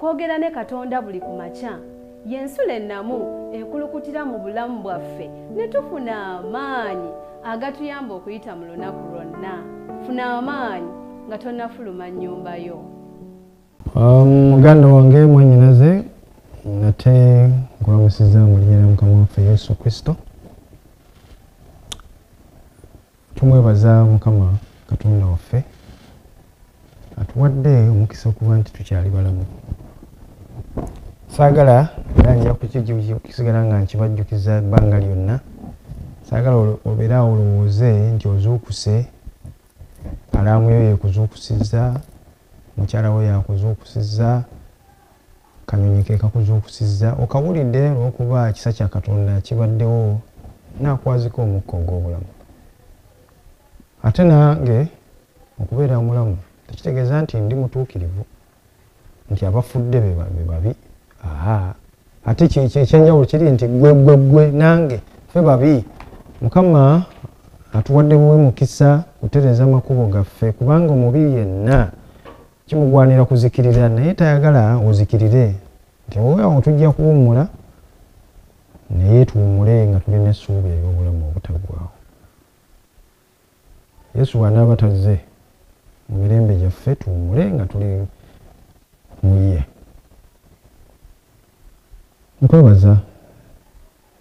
okwogera ne Katonda buli ku makya y'ensula ennamu ekulukutira mu bulamu bwaffe ne tufuna amaanyi agatuyamba okuyita mu lunaku lwonna. Funa amaanyi nga tonnafuluma nnyumba yo. Muganda wange mwannyinaze nate nkulamusiza mu linnya lya Mukama waffe Yesu Kristo. Tumwebaza Mukama Katonda waffe atuwadde omukisa okuba nti tukyali balamu. Saagala era nja kukisigala nga nkibajjukiza ebbanga lyonna. Saagala obeera olowooze nti ozuukuse, alaamu yo yeekuzuukusizza, mukyala we yakuzuukusizza, kanyonyi ke kakuzuukusizza, okawulidde olw'okuba ekisa kya Katonda kibaddewo naakwazika omukka ogw'obulamu. Ate nange okubeera omulamu tekitegeeza nti ndi mutuukirivu, nti abafudde be babi. Ate ekyenjawulo kiri nti gwe nange ffe babi. Mukama atuwadde buwe mukisa kutereeza makubo gaffe, kubanga omubi yenna kimugwanira kuzikirira, naye tayagala ozikirire. Nti weewawo tujja kuwummula naye tuwummule nga tulina essuubi ery'obulamu obutaggwaawo. Yesu bw'anaaba tazze mu mirembe gyaffe tuwummule nga tuli mu ye. Nkwebaza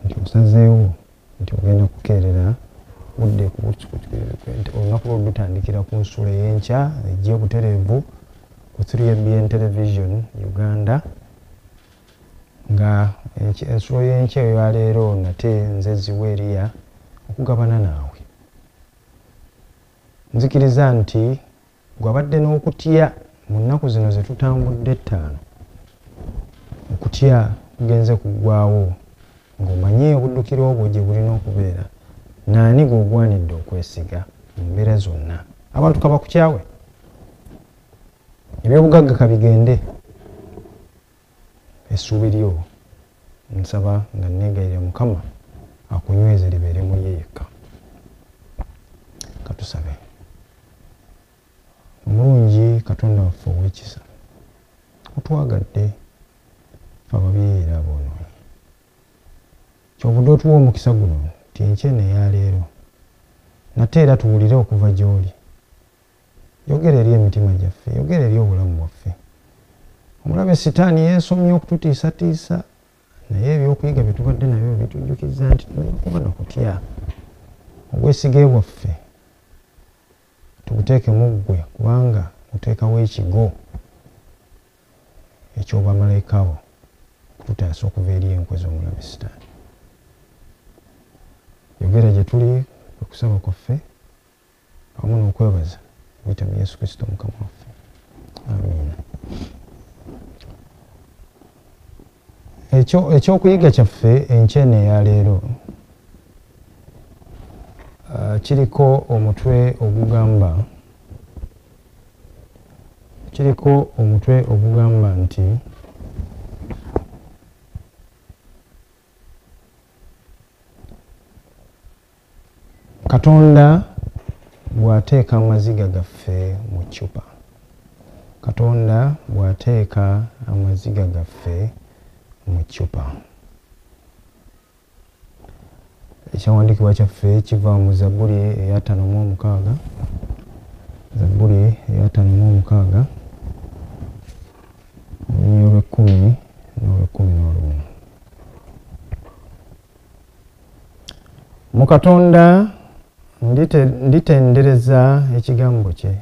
nti osazeewo nti ogenda kukeerera budde olunaku lwo lutandikira ku nsula ey'enkya ejja obutereevu ku 3ABN Television Uganda, nga ensula y'enkya eyo ya leero nate nze Ziweeriya okugabana naawe. Nzikiriza nti gwabadde n'okutya mu nnaku zino ze tutambudde 5, okutya kugenze kuggwaawo ng'omanye obuddukiro obwo gye bulina okubeera. Naani gw'ogwanidde okwesiga mu mbeera zonna? Abantu kaba kukyawe, ebyobugagga kabigende. Essuubi lyo nsaba nga neegayirira Mukama akunyweze libeere mu ye yekka. Katusabe. Omulungi Katonda waffe ow'ekisa, otwagadde ababi era aboonoonyi. Kyovudde otuwa omukisa guno nti enkya eya leero nate era tuwulire okuva gy'oli. Yogera eri emitima gyaffe, yogera eri obulamu bwaffe. Omulabe Sitaani yeesomye okututiisatiisa, naye ebyokuyiga bye tubadde nabyo bitujjukiza nti kuba nakutya. Obwesige bwaffe tubuteeke mu ggwe, kubanga oteekawo ekigo eky'obamalayika bo kututaasa okuva eri enkwe z'omulabe Sitaani. Yogera gye tuli okusaba kwaffe awamu n'okwebaza wita mu Yesu Kristo Mukama waffe. Amiina. Ekyokuyiga kyaffe enkya eno eya leero kiriko omutwe ogugamba nti Katonda bw'ateeka amaziga gaffe mu ccupa. Katonda bw'ateeka amaziga gaffe mu ccupa. Ekyawandiikibwa kyaffe kiva mu Zabbuli eya 56. Zabbuli eya 56 olunyiriri olw'ekkumi n'olw'ekkumi n'olumu. Mu Katonda nditendereza ekigambo kye.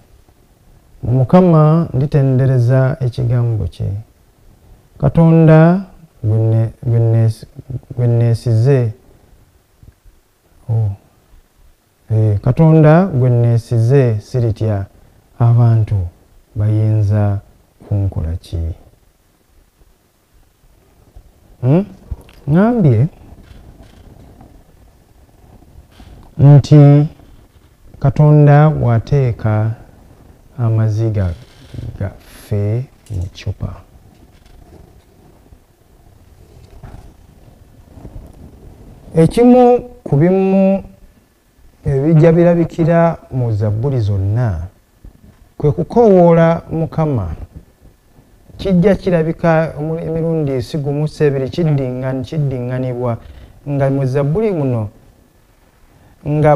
Mu Mukama nditendereza ekigambo kye. Katonda gwe neesize. Katonda gwe neesize siritya, abantu bayinza kunkola ki? Ngambye nti Katonda bw'ateeka amaziga gaffe mu ccupa. Ekimu ku bimu ebijja birabikira mu Zabbuli zonna kwe kukoowoola Mukama kijja kirabika emirundi sigumu sebiri kiddinganibwa nga mu Zabbuli muno nga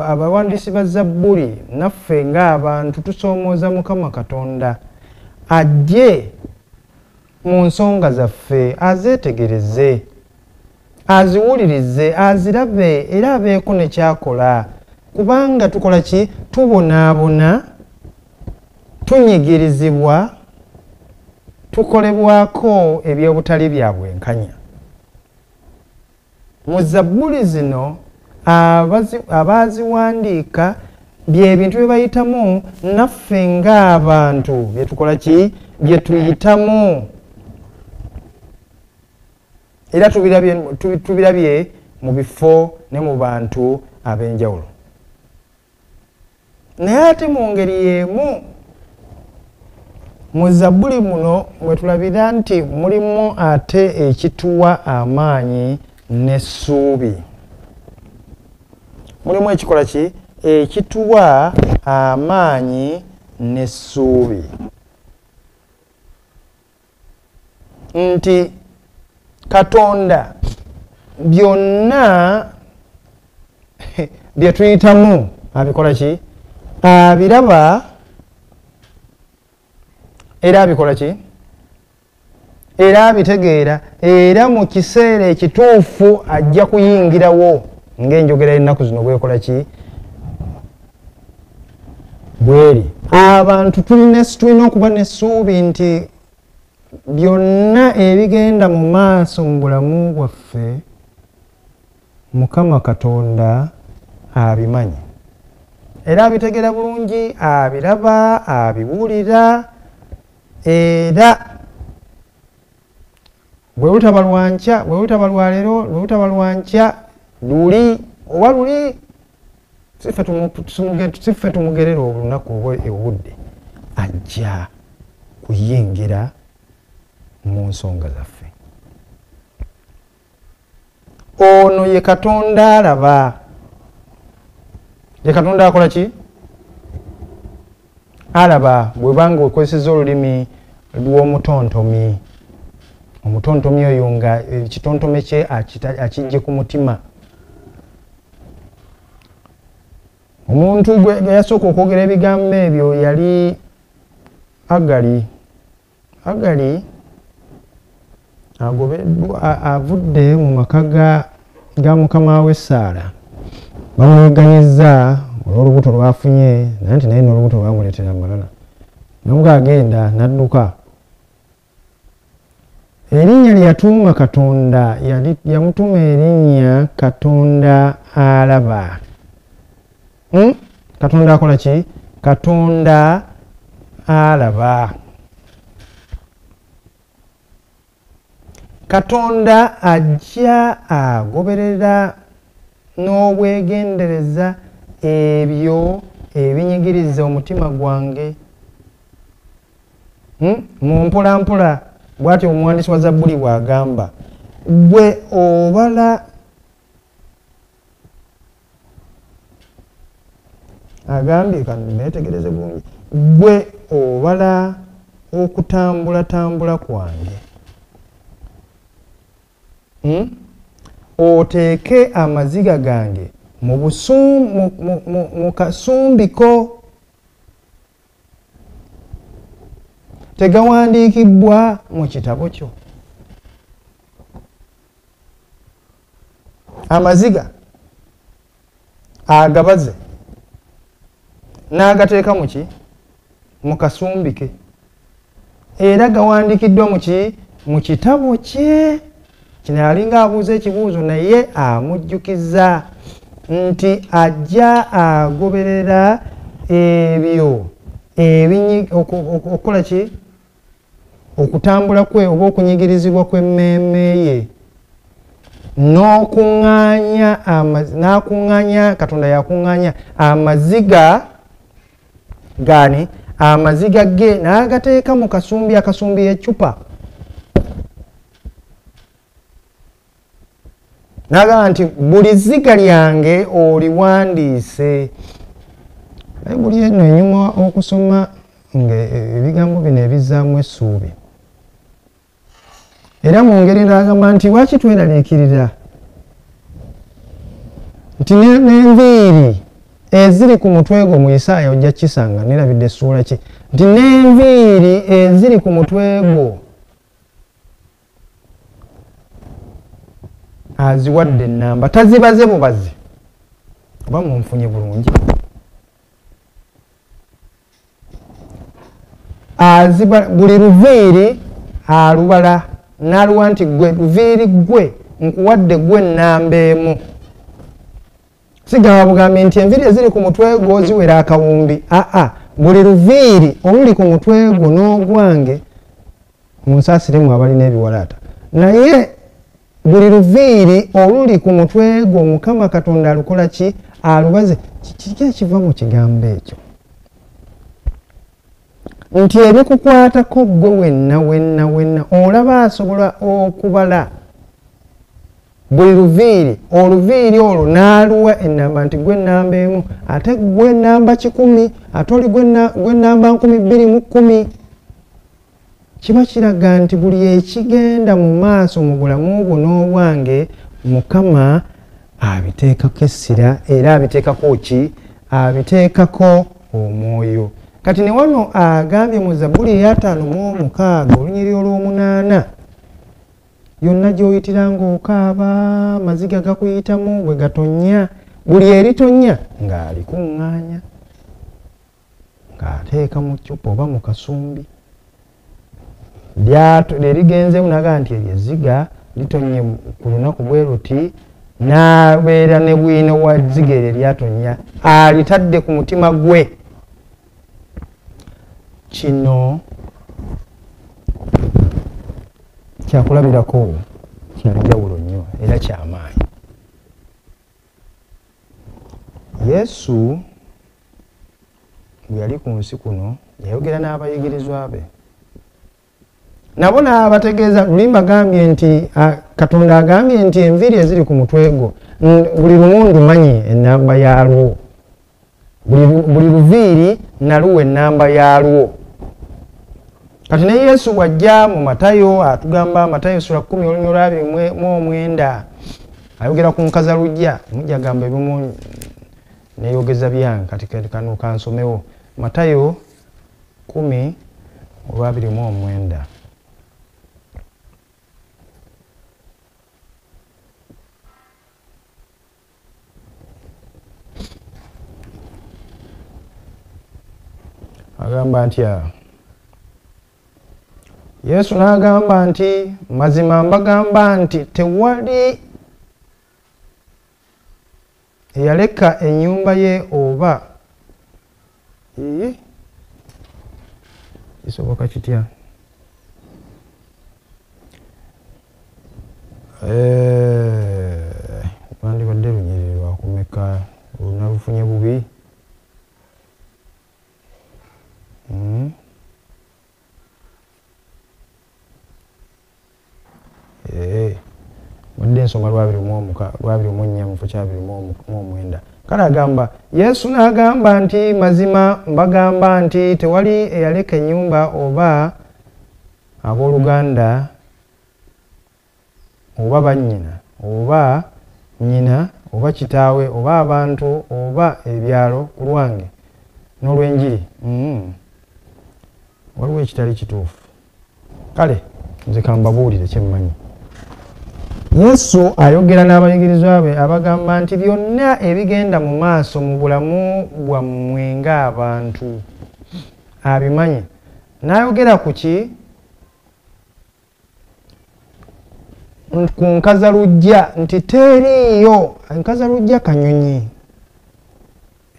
abawandiisi ba Zabbuli naffe ng'abantu tusoomooza Mukama Katonda ajje mu nsonga zaffe azeetegereze aziwulirize azirabe era abeeko ne kyakola kubanga tukola ki tubonaabona tunyigirizibwa tukolebwako ebyobutali bya bwenkanya mu Zabbuli zino abaziwandiika byebintu bye bayitamu naffe ng'abantu byetukola ki bye tuyitamu era tubirabye mu bifo ne mu bantu ab'enjawulo naye ate mu ngeri y'emu mu Zabbuli muno mwe tulabira nti mulimu ate ekituwa amaanyi n'essuubi mulimu ekikola ki ekituwa amaanyi n'essuubi nti Katonda byonna bye tuyitamu abikola ki abiraba era abikola ki era abitegeera era mu kiseera ekituufu ajja kuyingirawo ng'enjogera y'ennaku zino bwekola ki bweri abantu tulina okuba n'essuubi nti byonna ebigenda mu maaso mu bulamu bwaffe Mukama Katonda abimanyi era abitegeera bulungi abiraba abiwulira era bwe lutaba lwa nkya bwe lutaba lwa leero bwe lutaba lwa nkya luli oba luli siffe tumugerera olunaku obudde ajja kuyingira mu nsonga zaffe ono ye Katonda alaba ye Katonda akola ki alaba bwebanga okozeseza olulimi lw'omutontomi omutontomi oyo nga ekitontome kye akijje ku mutima omuntu gwe yasooka okwogera ebigambo ebyo yali Agali agobeddwa avudde mu maka ga mukama we Saara bamweganyizza olw'olubuto lwafunye naye nti naye n'olubuto lwamuleetera amalala namuga agenda n'adduka erinnya lye yatuuma Katonda yamutuuma erinnya Katonda alaba Katonda akola ki Katonda alaba Katonda ajja agoberera n'obwegendereza ebyo ebinyigiriza omutima gwange mu mpolampola bw'ati omuwandiisi wa Zabbuli bw'agamba gwe obala agambye kaneetegereze bulungi gwe obala okutambulatambula kwange oteeke amaziga gange mu kasumbiko tegawandiikibbwa mu kitabo kyo amaziga agabaze n'agateeka mu ki mu kasumbike era gawandiikiddwa mu kitabo kye kino alinga abuuza ekibuuzo naye amujjukiza nti ajja agoberera ebyo okukola ki okutambula kwe oba okunyigirizibwa kw'emmeeme ye n'akuŋŋaanya Katonda yakuŋŋaanya amaziga gani amaziga ge n'agateeka mu akasumbi y'eccupa n'agamba nti buli zziga lyange oliwandiise buli eno enyuma okusoma nga ebigambo bino bamuzzaamu essuubi. Era mu ngeri n'agamba nti lwaki tweraliikirira nti n'enviiri eziri ku mutwe gwo mu Isaaya ojja kisanga nerabidde essuula ki nti n'enviiri eziri ku mutwe gwo aziwadde ennamba, tazibaze bubazi. Oba munfunye bulungi. Buli luviiri alubala n'aluwa nti gwe luviiri gwe nkuwadde gwe ennamba emu. Sigamba bugambi nti enviiri eziri ku mutwe gwo ziwera akawumbi. Buli luviiri oluli ku mutwe gwo n'ogwange munsaasiremu abalina ebiwalaata. Naye buli luviiri oluli ku mutwe gwo Mukama Katonda alukola ki? Alubaze. Kiki ekiva mu kigambo ekyo? Nti ebikukwatako gwe wenna olaba asobola okubala buli luviiri, oluviiri olwo n'aluwa ennamba nti gwe ennamba emu, ate gwe ennamba 100, ate oli gwe ennamba 210. Kiba kiraga nti buli ekigenda mu maaso mu bulamu bwo n'obwange Mukama abiteekako essira era abiteekako ki? Abiteekako omwoyo. Kati ne wano agambye mu Zabbuli 56 olunyiriri olw'omunaana, yonna gy'oyitira ng'okaaba amaziga gakuyitamu bwe gatonnya, buli eritonya ng'alikuŋŋaanya ng'ateeka mu ccupa oba mu kasumbi. Erigenzeemu naga nti eryeziga litonye ku lunaku bwe luti, n'abeera ne bwino wa zziga eryo eryatonnya alitadde ku mutima gwe. Kino kyakulabirako kyanjawulo nnyo era kyamaanyi. Yesu bwe yali ku nsi kuno yayogera n'abayigirizwa be, nabo n'abategeeza. Lulimba agambye nti Katonda agambye nti enviiri eziri ku mutwe gwo buli lumundu manyi ennamba yaalwo, buli luviiri naluwa ennamba yaalwo. Kati ne Yesu bw'ajja mu Matayo atugamba, Matayo sura 10 olunyiriri 29 ayogera ku nkazalujja. Mujja agamba ebimu neeyogeza byange, kati kano kansomewo. Matayo 10 olunyiriri 29. Agamba ntya? Yesu n'agamba nti mazima mbagamba nti tewali eyaleka ennyumba ye oba kisoboka kitya? Bandibadde lunyiriri lwakumeka olunalufunye bubi. Mudde nsoma 24:29. Kale agamba, Yesu n'agamba nti mazima mbagamba nti tewali eyaleka ennyumba oba abooluganda oba bannyina oba nnyina oba kitaawe oba abantu oba ebyalo ku lwange n'olw'enjiri. Waliwo ekitali kituufu. Kale nze kambabuulire kyemmanyi. Yesu ayogera n'abayigirizwa be abagamba nti byonna ebigenda mu maaso mu bulamu bwammwe ng'abantu abimanyi. N'ayogera ku ki? Ku nkazalujja nti teriiyo. Nkazalujja kanyonyi.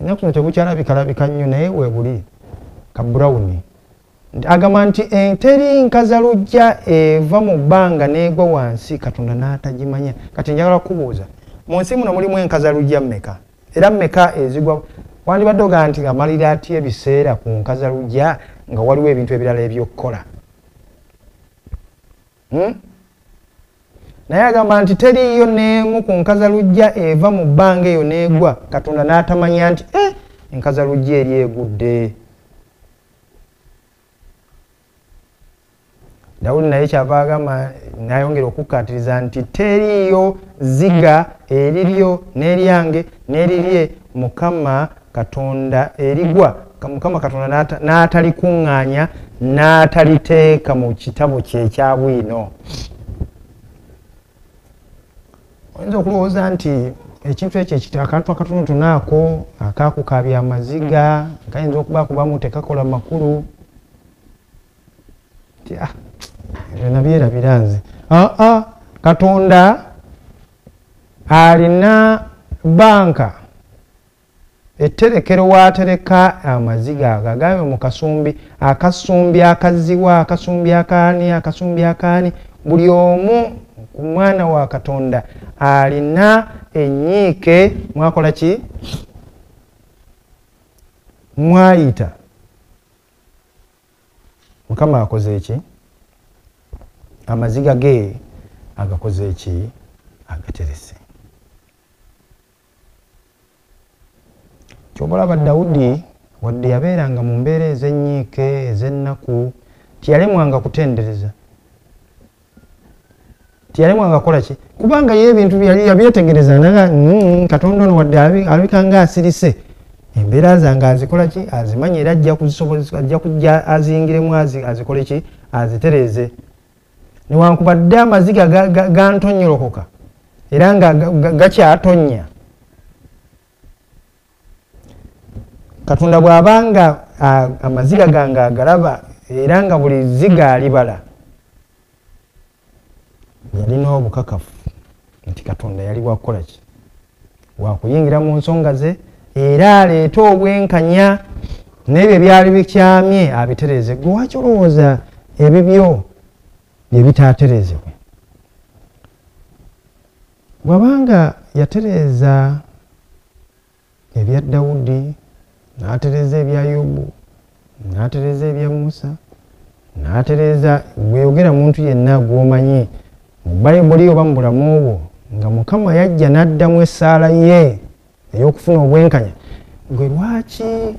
Ennaku zino tebukyalabika nnyo naye weebuli ka brown. Agamba nti teri nkazalujja eva mu bbanga n'egwa wansi Katonda n'atagimanya. Kati njagala kubuuza, mu nsi muno mulimu enkazalujja mmeka? Era mmeka ezigwa? Wandibadde ogamba nti amalira atya ebiseera ku nkazalujja nga waliwo ebintu ebirala ebyokkola. Naye agamba nti teriiyo n'emu ku nkazalujja eva mu bbanga eyo n'egwa Katonda n'atamanya nti enkazalujja eri egudde. Dawudi naye kyava agamba nayongera okukkaatiriza nti teriiyo ziga eriryo n'eryange n'erirye Mukama Katonda erigwa Mukama Katonda n'atalikuŋŋaanya n'ataliteeka mu kitabo kye ekya bwino. Oyinza okulowooza nti ekintu ekyo akantu akatonotono ako akakukaabya amaziga kayinza okubamu tekakola makulu nti nabyerabira nze. Katonda alina banka etterekero waatereka amaziga ago agambye mu kasumbi, akasumbi akaziwa, akasumbi akaani, buli omu ku mwana wa Katonda alina enyiike mwakola ki? Mwayita. Mukama akoze eki? Amaziga ge agakoze eki? Agaterese. Kyobalaba Dawudi wadde yabeeranga mu mbeera ez'ennyiike ez'ennaku tiyalemwanga kutendereza. Tiyalemwanga kukola ki? Kubanga ye ebintu yabyetegereza Katonda ono wadde alabika nga asirise. Embeera zange azikola ki? Azimanya era ajja kujja azingiremu azikole ki? Azitereze. Newankubadde amaziga gantonyolokoka era nga gakyatonya. Katonda bw'abanga amaziga gange agalaba era nga buli ziga alibala, yalina obukakafu nti Katonda yali wakukola ki? Wakuyingira mu nsonga ze era aleeta obwenkanya n'ebyo ebyali bikyamye abitereze. Gwe waki olowooza ebibyo bye bitaaterezebwe? Bw'abanga yatereza ebya Dawudi, n'atereza ebya Yobu, n'atereza ebya Musa, n'atereza bweyogera muntu yenna gw'omanyi mu Bayibuli oba mu bulamu obwo nga Mukama yajja n'addamu essaala ye ey'okufuna obwenkanya, gwe lwaki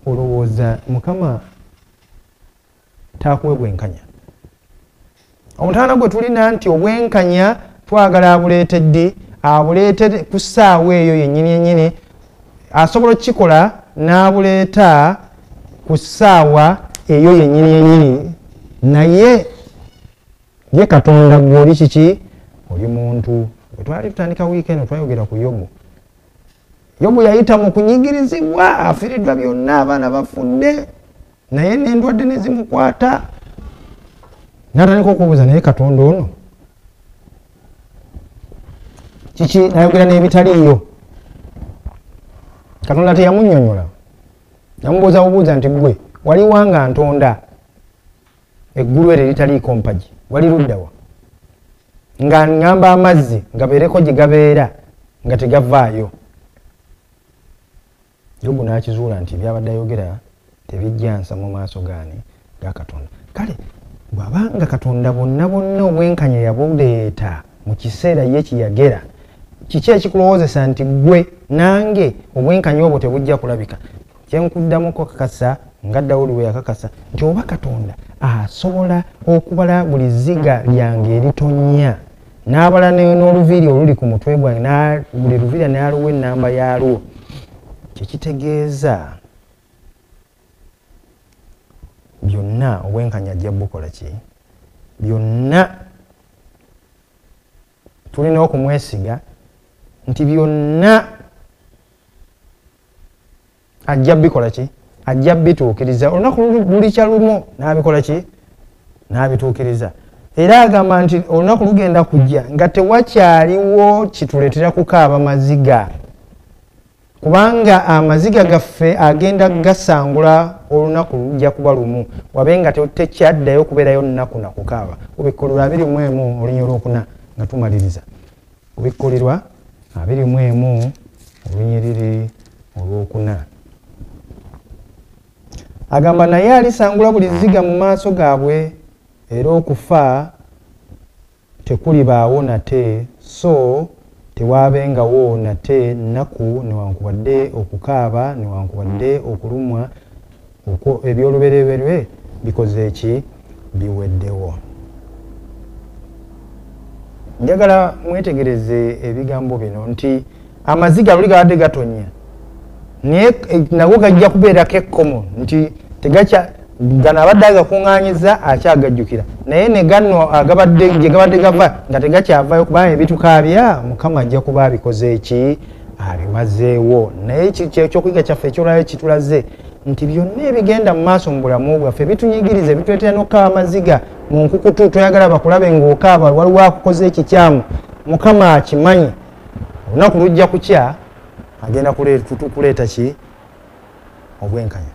olowooza Mukama taakuwe bwenkanya? Omutaana gwe tulina nti obwenkanya twagala abuleete ddi? Abuleete ku ssaawa eyo yennyini asobola okukikola n'abuleeta ku ssaawa eyo yennyini naye ye Katonda gwe oli kiki? Oli muntu. Bwe twali tutandika wiikendi twayogera ku Yobu. Yobu yayita mu kunyigirizibwa, afiiriddwa byonna, abaana bafudde, naye n'endwadde ne zimukwata. N'atandika okubuuza naye Katonda ono kiki? Nayogera n'ebitaliiyo. Katonda teyamunnyonnyola. Yamubuuza bubuuza nti gwe wali wanga ntonda eggulu eryo eritaliiko mpagi, wali luddawa? Nga ngamba amazzi gabeereko gye gabeera nga tegavaayo. Yobu n'akizuula nti byabadde ayogera tebijja nsa mu maaso gaani ga Katonda. Kale bw'abanga Katonda bonna obwenkanya yabuleeta mu kiseera ye kiyagera, kiki ekikulowoozesa nti gwe nange obwenkanya obwo tebujja kulabika? Kyenkuddamu kakasa nga Dawudi bwe yakakasa nti oba Katonda asobola okubala buli ziga lyange eritonya, n'abala n'oluviiri oluli ku mutwe gwange, buli luviiri n'aluwa ennamba yaalwo, kyekitegeeza byonna obwenkanya ajja bukola ki? Byonna tulina okumwesiga nti byonna ajja bikola ki? Ajja bituukiriza. Olunaku lulikya lumu n'abikola ki? N'abituukiriza. Era agamba nti olunaku lugenda kujja nga tewakyaliwo kituleetera kukaaba maziga, kubanga amaziga gaffe agenda gasangula olunaku lujja kuba lumu, wabe nga tekyaddayo kubeerayo nnaku na kukaaba. Kubikkulirwa 21 olunya olwokuna nga tumaliriza. Kubikkulirwa 21 olunyiriri olwokuna. Agamba naye alisangula buli ziga mu maaso gaabwe, era okufa tekulibaawo nate, so tewaabengawo nate nnaku newankubadde okukaaba newankubadde okulumwa, ebyolubereberye bikoze eki? Biweddewo. njagala mwetegereze ebigambo bino nti amaziga buli gabadde gatonya naye nago gajja kubeerako ekkomo nti tegacha gano abadde agakuŋŋaanyiza akyagajjukira naye ne gano gye gabadde gava nga tegakyavayo kubanga ebitukaabya Mukama ajja kuba abikoze eki abimazeewo naye ekyokuyiga kyaffe ekyolwayo kitulaze nti byonna ebigenda mu maaso mu bulamu bwaffe bitunyigiriza bituleetera n'okukaaba amaziga mu nkukutu toyagala bakulabe ng'okaaba waliwo akukoze ekikyamu Mukama akimanyi olunaku lujja kukya agenda kuleeta ki obwenkanya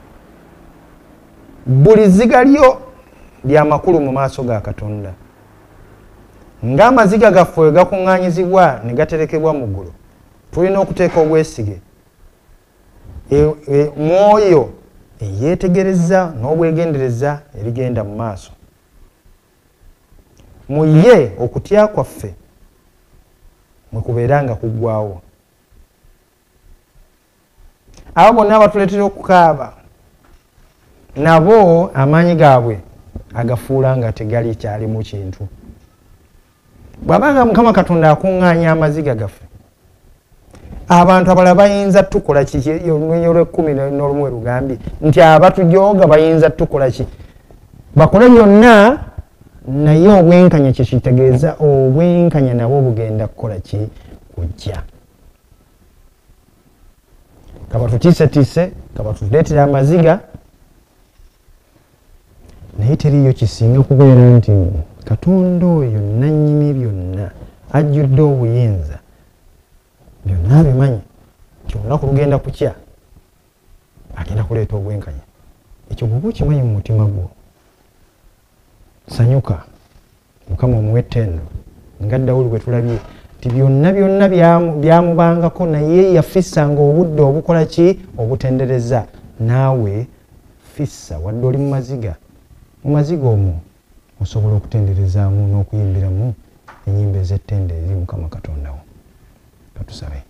buli ziga lyo lya makulu mu maaso ga Katonda ng'amaziga gaffe we gakuŋŋaanyizibwa ne gaterekebwa mu ggulu tulina okuteeka obwesige mwoyo eyeetegereza n'obwegendereza ebigenda mu maaso mu ye okutya kwaffe mwe kubeera nga kuggwawo abo bonna abatuleetera okukaaba nabo amaanyi gaabwe agafuula nga tegali kyali mu kintu bw'abanga Mukama Katonda akuŋŋaanya amaziga gaffe abantu abalala bayinza tukola ki olw'ekkumi n'olumu erugambye nti abatujooga bayinza tukola ki bakole byonna naye obwenkanya kye kitegeeza obwenkanya nabwo bugenda kukola ki kujja kabatutiisetiise kabatuleetera amaziga naye teriyo kisinga kubeera nti Katonda oyo nannyini byonna ajjudde obuyinza byonna abimanyi nti olunaku lugenda kukya agenda kuleeta obwenkanya ekyo bw'oba okimanyi mu mutima gwo sanyuka Mukama omuwe ettendo nga Dawudi bwe tulabye nti byonna byamubangako naye yafissanga obudde obukola ki obutendereza naawe fissa wadde oli mu maziga omwo osobola okutenderezaamu n'okuyimbiramu ennyimba ez'ettendo eri Mukama Katonda wo katusabe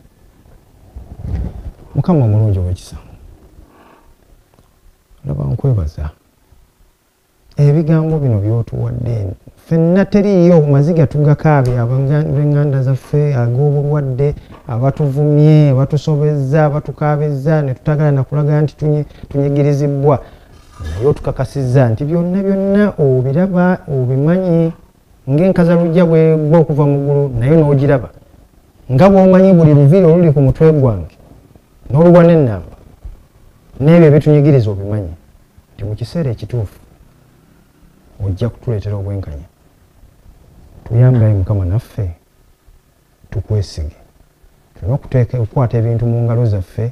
Mukama omulungi ow'ekisa laba nkwebaza ebigambo bino by'otuwadde ffenna teriiyo maziga tugakaabye ab'enganda zaffe ag'obulwadde abatuvumye abatusobezza abatukaabizza ne tutagala nakulaga nti tunyigirizibwa naye otukakasizza nti byonna obiraba obimanyi ng'enkazalujja bwe okuva mu ggulu naye n'ogiraba nga bw'omanyi buli luviri oluli ku mutwe gwange n'oluwa n'ennamba n'ebyo ebitunyigiriza obimanyi nti mu kiseera ekituufu ojja kutuleetera obwenkanya tuyambaye Mukama naffe tukwesige tulina okukwata ebintu mu ngalo zaffe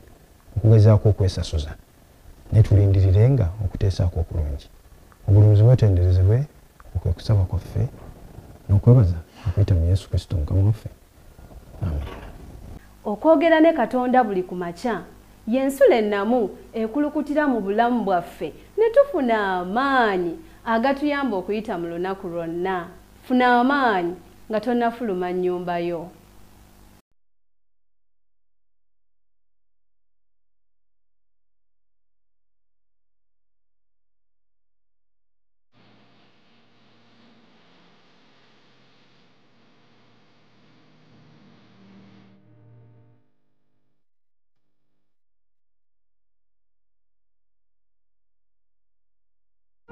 okugezaako okwesasuza naye tulindirirenga okuteesaako okulungi obulunzi bwetenderezebwe okwe kusaba kwaffe n'okwebaza okuyita mu Yesu Kristo Mukama waffe amen. Okwogera ne Katonda buli ku makya y'ensula ennamu ekulukutira mu bulamu bwaffe ne tufuna amaanyi agatuyamba okuyita mu lunaku lwonna. Funa amaanyi nga tonnafuluma nnyumba yo.